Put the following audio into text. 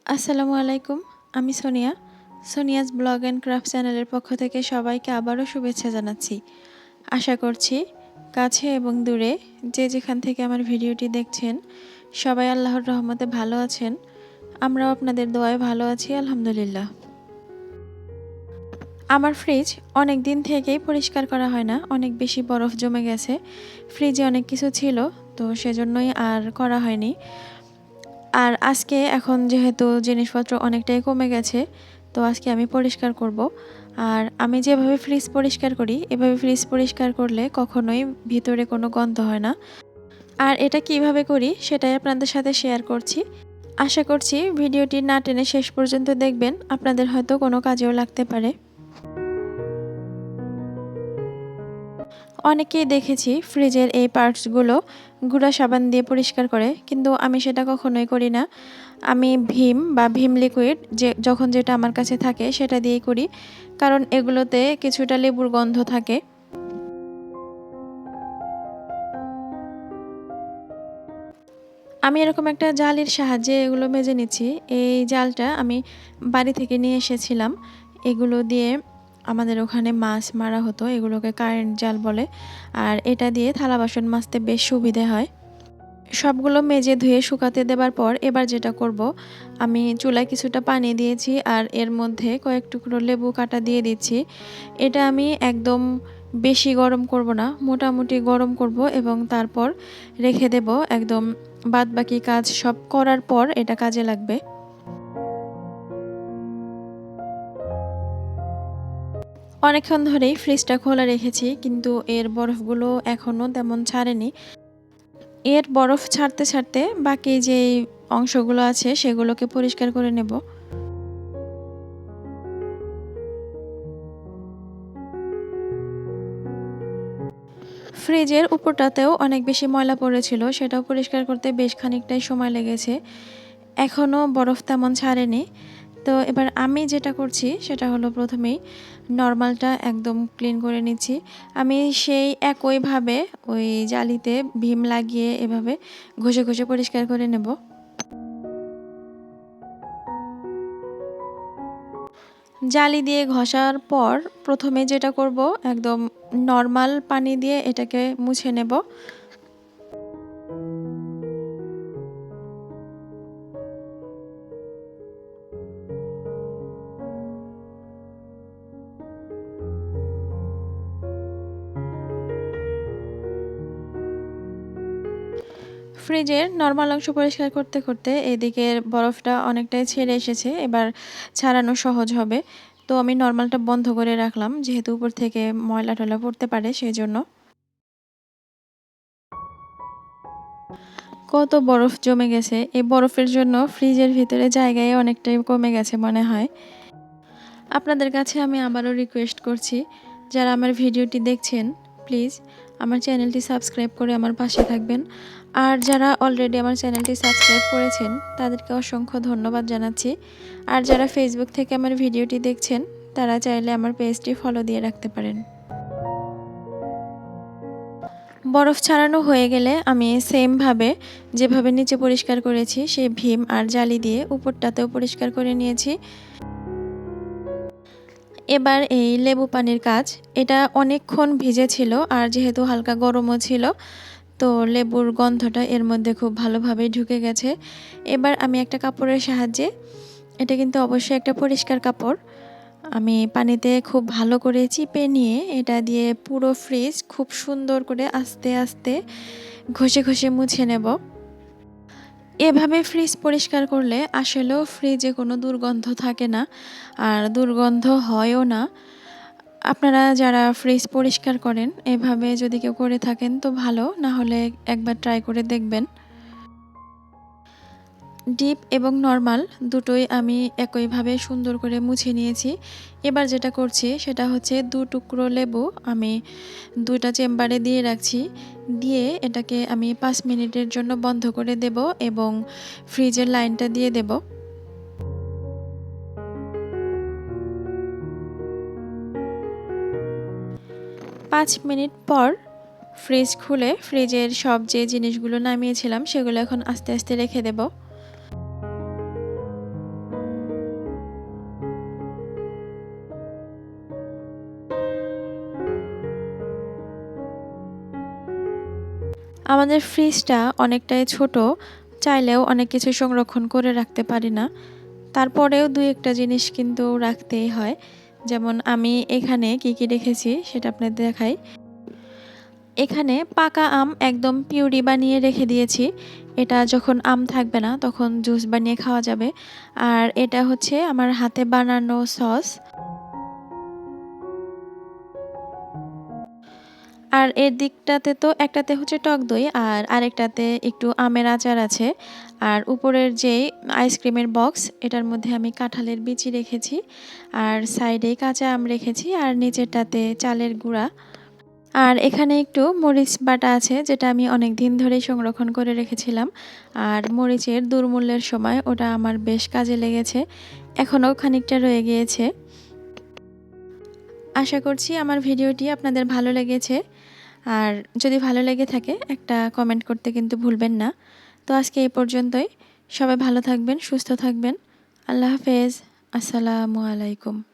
আসসালামু আলাইকুম। আমি Sonia. Sonia's blog and craft চ্যানেলের পক্ষ থেকে সবাইকে আবারও শুভেচ্ছা জানাচ্ছি। আশা করছি কাছে এবং দূরে যে যেখান থেকে আমার ভিডিওটি দেখছেন সবাই আল্লাহর রহমতে ভালো আছেন। আমরাও আপনাদের দোয়ায় ভালো আছি আলহামদুলিল্লাহ। আমার ফ্রিজ অনেক দিন থেকেই পরিষ্কার করা হয় না, অনেক বেশি বরফ জমে গেছে। ফ্রিজে অনেক কিছু ছিল, তো সেজন্যই আর করা হয়নি। আর আজকে এখন যেহেতু জিনিসপত্র অনেকটাই কমে গেছে, তো আজকে আমি পরিষ্কার করব। আর আমি যেভাবে ফ্রিজ পরিষ্কার করি, এভাবে ফ্রিজ পরিষ্কার করলে কখনোই ভিতরে কোনো গন্ধ হয় না। আর এটা কিভাবে করি সেটাই আপনাদের সাথে শেয়ার করছি। আশা করছি ভিডিওটি না টেনে শেষ পর্যন্ত দেখবেন, আপনাদের হয়তো কোনো কাজেও লাগতে পারে। অনেকেই দেখেছি ফ্রিজের এই পার্টসগুলো গুঁড়া সাবান দিয়ে পরিষ্কার করে, কিন্তু আমি সেটা কখনোই করি না। আমি ভীম বা ভীম লিকুইড যখন যেটা আমার কাছে থাকে সেটা দিয়েই করি, কারণ এগুলোতে কিছুটা লেবুর গন্ধ থাকে। আমি এরকম একটা জালির সাহায্যে এগুলো মেজে নিচ্ছি। এই জালটা আমি বাড়ি থেকে নিয়ে এসেছিলাম। এগুলো দিয়ে আমাদের ওখানে মাছ মারা হতো, এগুলোকে কারেন্ট জাল বলে। আর এটা দিয়ে থালা বাসন মাজতে বেশ সুবিধে হয়। সবগুলো মেজে ধুয়ে শুকাতে দেবার পর এবার যেটা করব, আমি চুলায় কিছুটা পানি দিয়েছি আর এর মধ্যে কয়েক টুকরো লেবু কাটা দিয়ে দিচ্ছি। এটা আমি একদম বেশি গরম করব না, মোটামুটি গরম করব এবং তারপর রেখে দেব। একদম বাদবাকি কাজ সব করার পর এটা কাজে লাগবে। অনেকক্ষণ ধরেই ফ্রিজটা খোলা রেখেছি, কিন্তু এর বরফগুলো এখনও তেমন ছাড়েনি। এর বরফ ছাড়তে ছাড়তে বাকি যেই অংশগুলো আছে সেগুলোকে পরিষ্কার করে নেব। ফ্রিজের উপরটাতেও অনেক বেশি ময়লা পড়েছিল, সেটাও পরিষ্কার করতে বেশ খানিকটাই সময় লেগেছে। এখনও বরফ তেমন ছাড়েনি। তো এবার আমি যেটা করছি সেটা হলো, প্রথমেই নর্মালটা একদম ক্লিন করে নিচ্ছি। আমি সেই একইভাবে ওই জালিতে ভীম লাগিয়ে এভাবে ঘষে ঘষে পরিষ্কার করে নেব। জালি দিয়ে ঘষার পর প্রথমে যেটা করব, একদম নর্মাল পানি দিয়ে এটাকে মুছে নেব। ফ্রিজের নর্মাল অংশ পরিষ্কার করতে করতে এদিকের বরফটা অনেকটাই ছেড়ে এসেছে, এবার ছাড়ানো সহজ হবে। তো আমি নর্মালটা বন্ধ করে রাখলাম, যেহেতু উপর থেকে ময়লা টয়লা পড়তে পারে সেই জন্য। কত বরফ জমে গেছে, এই বরফের জন্য ফ্রিজের ভিতরে জায়গায় অনেকটাই কমে গেছে মনে হয়। আপনাদের কাছে আমি আবারও রিকোয়েস্ট করছি, যারা আমার ভিডিওটি দেখছেন প্লিজ আমার চ্যানেলটি সাবস্ক্রাইব করে আমার পাশে থাকবেন। আর যারা অলরেডি আমার চ্যানেলটি সাবস্ক্রাইব করেছেন তাদেরকে অসংখ্য ধন্যবাদ জানাচ্ছি। আর যারা ফেসবুক থেকে আমার ভিডিওটি দেখছেন তারা চাইলে আমার পেজটি ফলো দিয়ে রাখতে পারেন। বরফ ছাড়ানো হয়ে গেলে আমি সেমভাবে যেভাবে নিচে পরিষ্কার করেছি সেই ভীম আর জালি দিয়ে উপরটাতেও পরিষ্কার করে নিয়েছি। এবার এই লেবু পানির কাজ, এটা অনেকক্ষণ ভিজে ছিল আর যেহেতু হালকা গরমও ছিল, তো লেবুর গন্ধটা এর মধ্যে খুব ভালোভাবেই ঢুকে গেছে। এবার আমি একটা কাপড়ের সাহায্যে, এটা কিন্তু অবশ্যই একটা পরিষ্কার কাপড়, আমি পানিতে খুব ভালো করে চিপে নিয়ে এটা দিয়ে পুরো ফ্রিজ খুব সুন্দর করে আস্তে আস্তে ঘষে ঘষে মুছে নেব। এভাবে ফ্রিজ পরিষ্কার করলে আসলেও ফ্রিজে কোনো দুর্গন্ধ থাকে না, আর দুর্গন্ধ হয়ও না। আপনারা যারা ফ্রিজ পরিষ্কার করেন এভাবে যদি কেউ করে থাকেন তো ভালো, না হলে একবার ট্রাই করে দেখবেন। ডিপ এবং নর্মাল দুটোই আমি একইভাবে সুন্দর করে মুছে নিয়েছি। এবার যেটা করছি সেটা হচ্ছে 2 টুকরো লেবু আমি 2টা চেম্বারে দিয়ে রাখছি, দিয়ে এটাকে আমি 5 মিনিটের জন্য বন্ধ করে দেব এবং ফ্রিজের লাইনটা দিয়ে দেব। 5 মিনিট পর ফ্রিজ খুলে ফ্রিজের সব যে জিনিসগুলো নামিয়েছিলাম সেগুলো এখন আস্তে আস্তে রেখে দেব। আমাদের ফ্রিজটা অনেকটাই ছোট, চাইলেও অনেক কিছু সংরক্ষণ করে রাখতে পারি না। তারপরেও ২-১টা জিনিস কিন্তু রাখতেই হয়। যেমন আমি এখানে কি রেখেছি সেটা আপনাদের দেখাই। এখানে পাকা আম একদম পিউরি বানিয়ে রেখে দিয়েছি। এটা যখন আম থাকবে না তখন জুস বানিয়ে খাওয়া যাবে। আর এটা হচ্ছে আমার হাতে বানানো সস। আর এর দিকটাতে তো একটাতে হচ্ছে টক দই আর আরেকটাতে একটু আমের আচার আছে। আর উপরের যেই আইসক্রিমের বক্স এটার মধ্যে আমি কাঁঠালের বিচি রেখেছি। আর সাইডে কাঁচা আম রেখেছি আর নিচেরটাতে চালের গুঁড়া। আর এখানে একটু মরিচ বাটা আছে যেটা আমি অনেক দিন ধরেই সংরক্ষণ করে রেখেছিলাম। আর মরিচের দুর্মূল্যের সময় ওটা আমার বেশ কাজে লেগেছে। এখনও খানিকটা রয়ে গিয়েছে। আশা করছি আমার ভিডিওটি আপনাদের ভালো লেগেছে। আর যদি ভালো লেগে থাকে একটা কমেন্ট করতে কিন্তু ভুলবেন না। তো আজকে এই পর্যন্তই। সবাই ভালো থাকবেন, সুস্থ থাকবেন। আল্লাহ হাফেজ। আসসালামু আলাইকুম।